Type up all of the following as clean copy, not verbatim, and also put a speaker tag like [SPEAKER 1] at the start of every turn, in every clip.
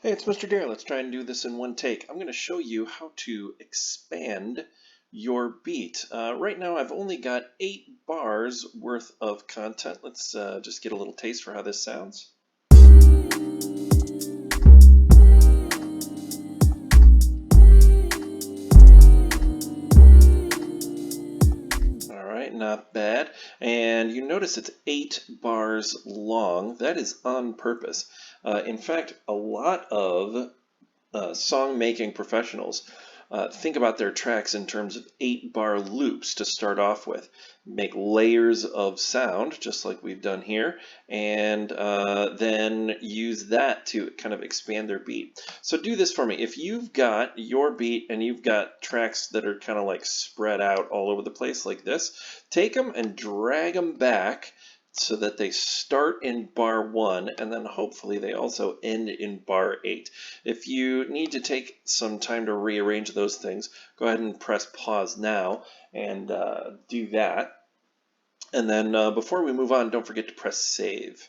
[SPEAKER 1] Hey, it's Mr. Dare. Let's try and do this in one take. I'm going to show you how to expand your beat. Right now I've only got 8 bars worth of content. Let's just get a little taste for how this sounds. Alright, not bad. And you notice it's 8 bars long. That is on purpose. In fact, a lot of song making professionals think about their tracks in terms of 8-bar loops to start off with. Make layers of sound, just like we've done here, and then use that to kind of expand their beat. So do this for me. If you've got your beat and you've got tracks that are kind of like spread out all over the place like this, take them and drag them back so that they start in bar 1 and then hopefully they also end in bar 8. If you need to take some time to rearrange those things, go ahead and press pause now and do that. And then before we move on, don't forget to press save.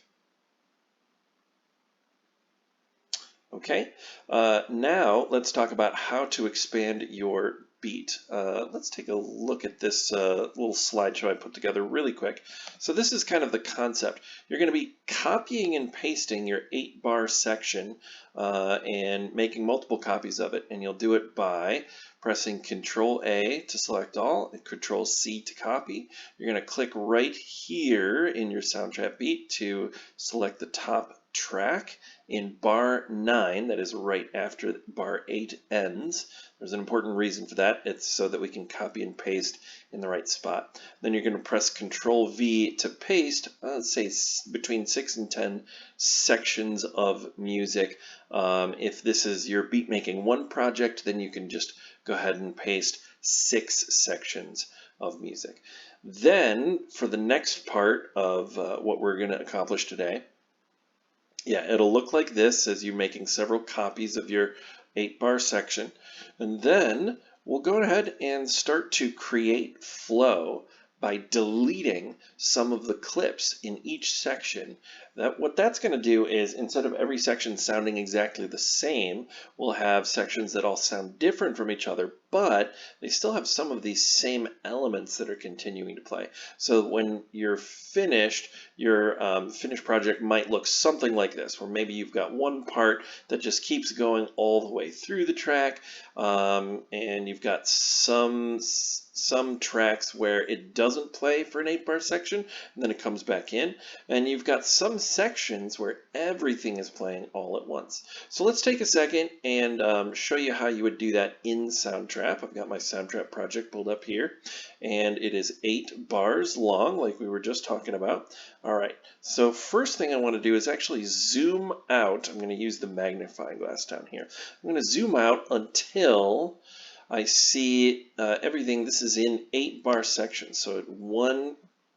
[SPEAKER 1] Okay, now let's talk about how to expand your beat. Let's take a look at this little slideshow I put together really quick. So this is kind of the concept. You're going to be copying and pasting your 8-bar section and making multiple copies of it, and you'll do it by pressing Control A to select all and Control C to copy. You're going to click right here in your Soundtrap beat to select the top track in bar 9, that is right after bar 8 ends. There's an important reason for that. It's so that we can copy and paste in the right spot. Then you're going to press Control V to paste, say between 6 and 10 sections of music. If this is your beat making 1 project, then you can just go ahead and paste 6 sections of music. Then for the next part of what we're going to accomplish today, it'll look like this as you're making several copies of your 8-bar section. And then we'll go ahead and start to create flow by deleting some of the clips in each section. What that's going to do is, instead of every section sounding exactly the same, we'll have sections that all sound different from each other, but they still have some of these same elements that are continuing to play. So when you're finished, your finished project might look something like this, where maybe you've got one part that just keeps going all the way through the track, and you've got some tracks where it doesn't play for an 8-bar section, and then it comes back in, and you've got some sections where everything is playing all at once. So let's take a second and show you how you would do that in Soundtrap. I've got my Soundtrap project pulled up here, and it is 8 bars long, like we were just talking about. All right, so first thing I want to do is actually zoom out. I'm going to use the magnifying glass down here. I'm going to zoom out until I see everything. This is in 8-bar sections. So 1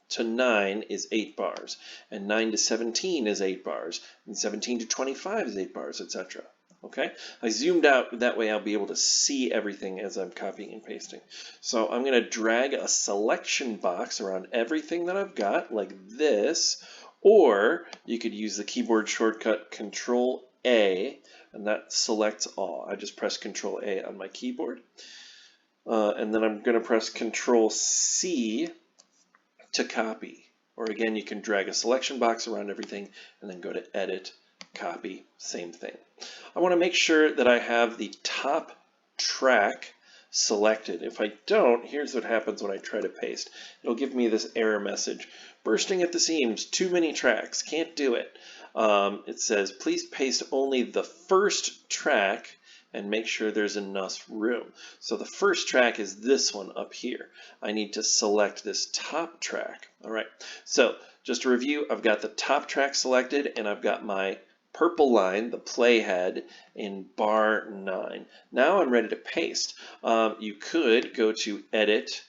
[SPEAKER 1] to 9 is 8 bars, and 9 to 17 is 8 bars, and 17 to 25 is 8 bars, etc. Okay, I zoomed out, that way I'll be able to see everything as I'm copying and pasting. So I'm going to drag a selection box around everything that I've got, like this, or you could use the keyboard shortcut Control A, and that selects all. I just press Control A on my keyboard, and then I'm going to press Control C to copy. Or again, you can drag a selection box around everything and then go to Edit, Copy, same thing. I want to make sure that I have the top track selected. If I don't, here's what happens when I try to paste. It'll give me this error message: bursting at the seams, too many tracks, can't do it. It says, please paste only the first track and make sure there's enough room. So the first track is this one up here. I need to select this top track. All right, so just to review, I've got the top track selected, and I've got my purple line, the playhead, in bar 9. Now I'm ready to paste. You could go to Edit,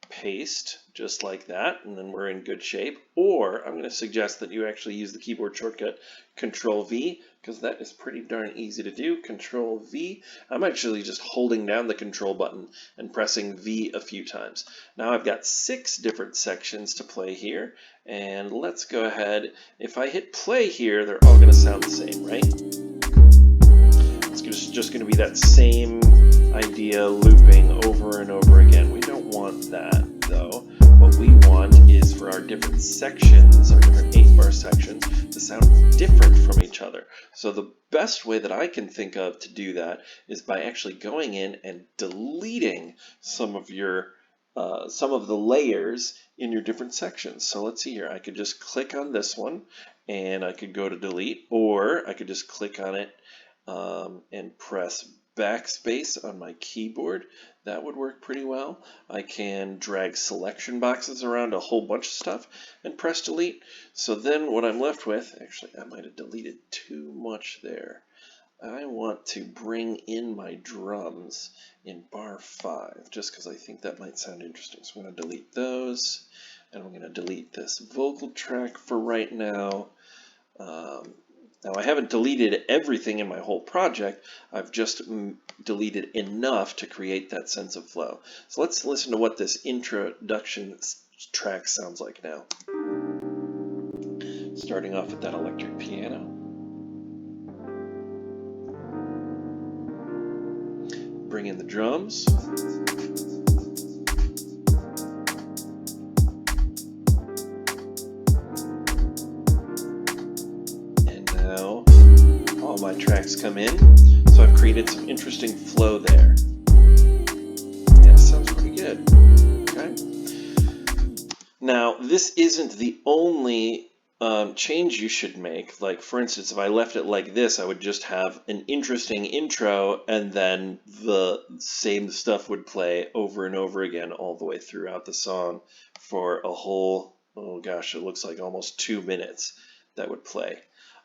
[SPEAKER 1] Paste, just like that, and then we're in good shape. Or I'm going to suggest that you actually use the keyboard shortcut Control V, because that is pretty darn easy to do. Control V. I'm actually just holding down the control button and pressing V a few times. Now I've got 6 different sections to play here, and let's go ahead. If I hit play here, they're all going to sound the same, right? just going to be that same idea looping over and over again. We don't want that though. What we want is for our different sections, our different 8-bar sections, to sound different from each other. So the best way that I can think of to do that is by actually going in and deleting some of the layers in your different sections. So let's see here. I could just click on this one and I could go to delete, or I could just click on it and press backspace on my keyboard. That would work pretty well. I can drag selection boxes around a whole bunch of stuff and press delete. So then what I'm left with, actually I might have deleted too much there. I want to bring in my drums in bar 5, just because I think that might sound interesting. So I'm going to delete those, and I'm going to delete this vocal track for right now. Now I haven't deleted everything in my whole project, I've just deleted enough to create that sense of flow. So let's listen to what this introduction track sounds like now. Starting off with that electric piano. Bring in the drums. All my tracks come in, so I've created some interesting flow there. Yeah, sounds pretty good. Okay. Now, this isn't the only change you should make. Like, for instance, if I left it like this, I would just have an interesting intro, and then the same stuff would play over and over again all the way throughout the song for a whole, oh gosh, it looks like almost 2 minutes that would play.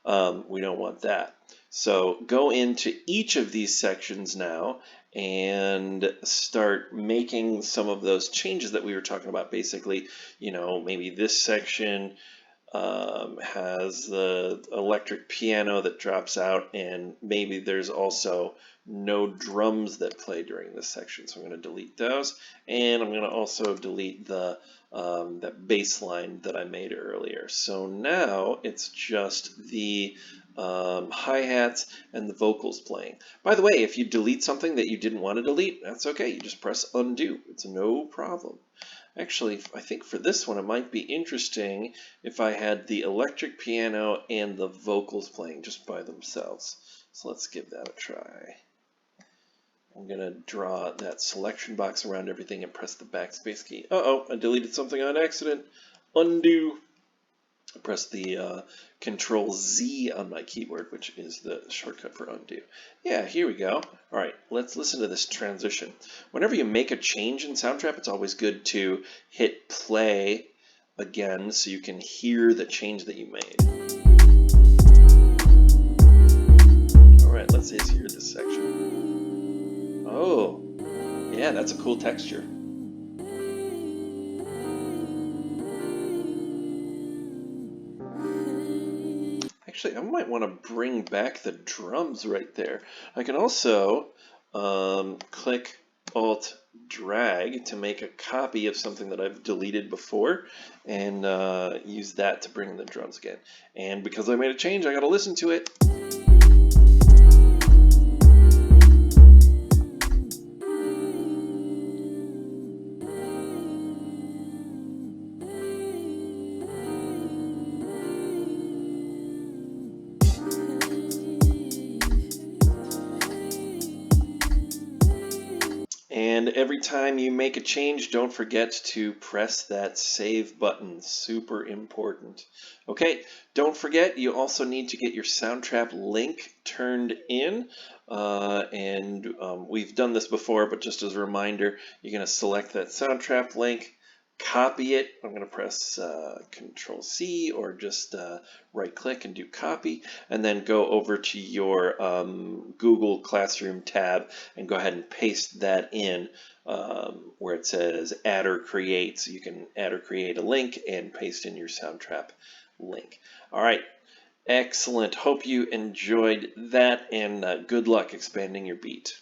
[SPEAKER 1] We don't want that. So go into each of these sections now and start making some of those changes that we were talking about. Basically, you know, maybe this section has the electric piano that drops out, and maybe there's also no drums that play during this section. So I'm going to delete those, and I'm going to also delete the that bass line that I made earlier. So now it's just the hi-hats and the vocals playing. By the way, if you delete something that you didn't want to delete, that's okay. You just press undo. It's no problem. Actually, I think for this one it might be interesting if I had the electric piano and the vocals playing just by themselves. So let's give that a try. I'm going to draw that selection box around everything and press the backspace key. Uh-oh, I deleted something on accident. Undo. I press the Control Z on my keyboard, which is the shortcut for undo. Yeah, here we go. All right, let's listen to this transition. Whenever you make a change in Soundtrap, it's always good to hit play again so you can hear the change that you made. All right, let's just hear this section. Oh, yeah, that's a cool texture. Actually, I might want to bring back the drums right there. I can also click Alt drag to make a copy of something that I've deleted before and use that to bring in the drums again. And because I made a change, I got to listen to it. And every time you make a change, don't forget to press that save button. Super important. Okay, don't forget you also need to get your Soundtrap link turned in. We've done this before, but just as a reminder, you're going to select that Soundtrap link, copy it. I'm going to press Control C or just right click and do copy, and then go over to your Google Classroom tab and go ahead and paste that in where it says add or create. So you can add or create a link and paste in your Soundtrap link. All right, excellent. Hope you enjoyed that, and good luck expanding your beat.